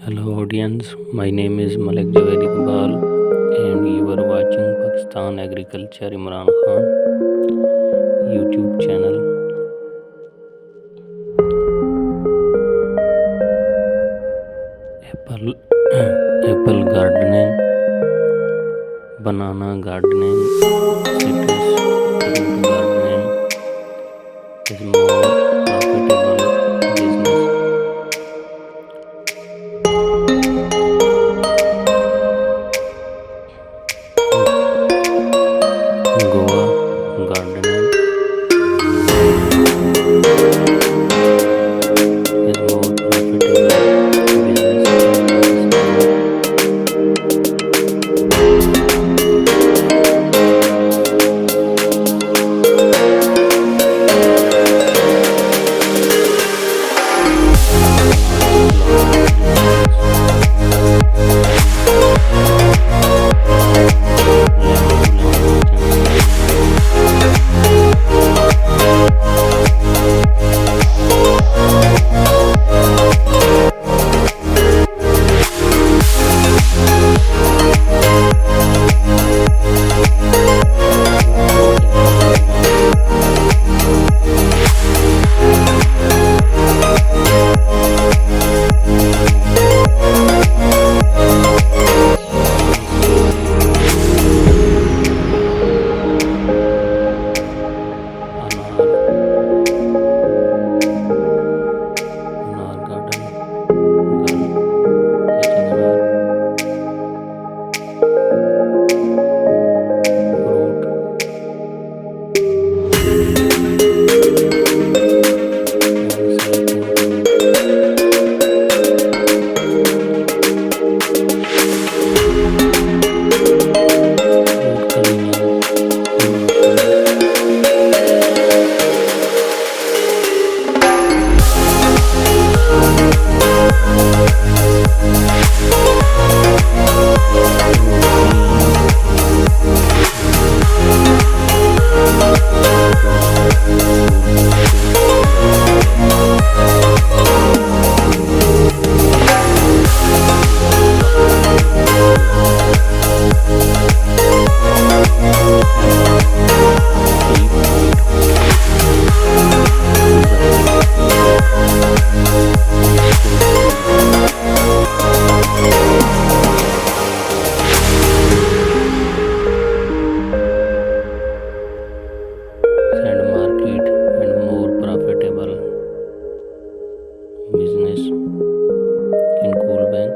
Hello audience, my name is Malik Javedi Iqbal and you are watching Pakistan Agriculture Imran Khan YouTube channel. Apple apple gardening, banana gardening, citrus fruit gardening is more profitable business. Guava gardening is more profitable business in Pakistan. Flower business, lemon to lemon extension, marketing, Anaar, Anaar garden, girl hatching Anaar, fruit, and selecting fruit, fruit cleaning, emotions, fruit clean, photos, fruit basket, basket, more profitable business and cheap fruit designing fruit and store fruit and market and more profitable business in cool bank.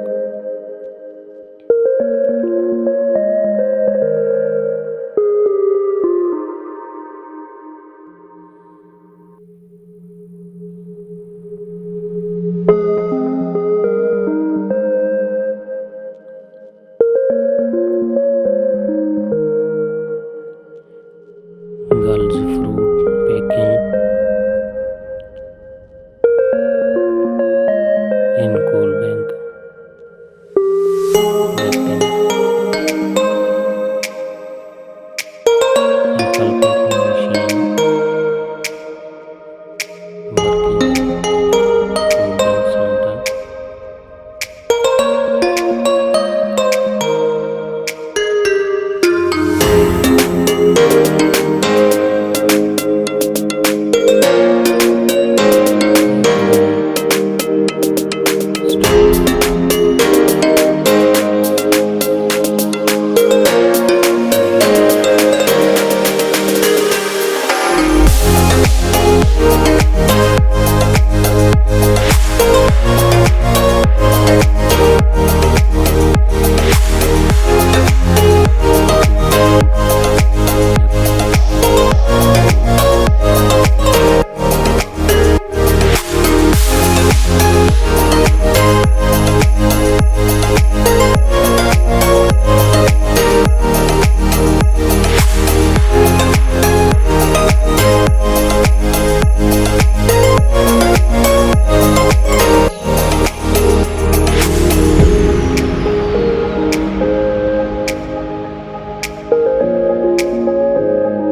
Girls fruit packing in cool bank, lifting apple packing machine, working in food bank center, opening store, dealer, packing fruit, apples, mangoes, guava,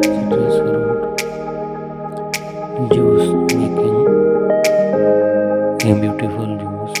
citrus fruit, juice making a beautiful juice,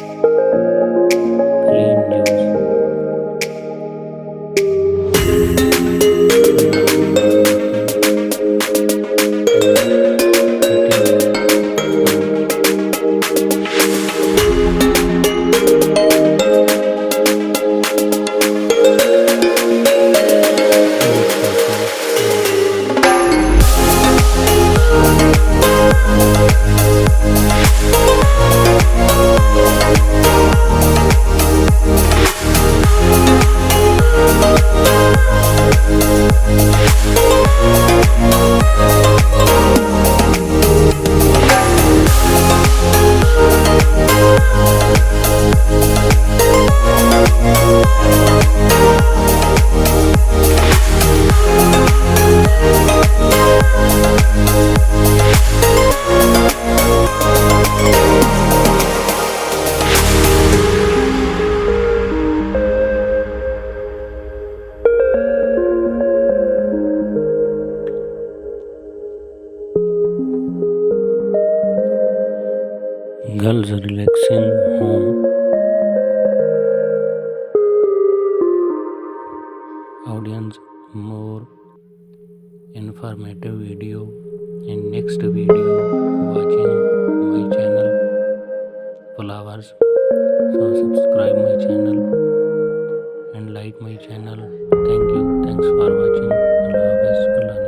girls relaxing home. Audience, more informative video in next video watching my channel flowers. So subscribe my channel and like my channel. Thank you. Thanks for watching. Allah Hafiz. Allah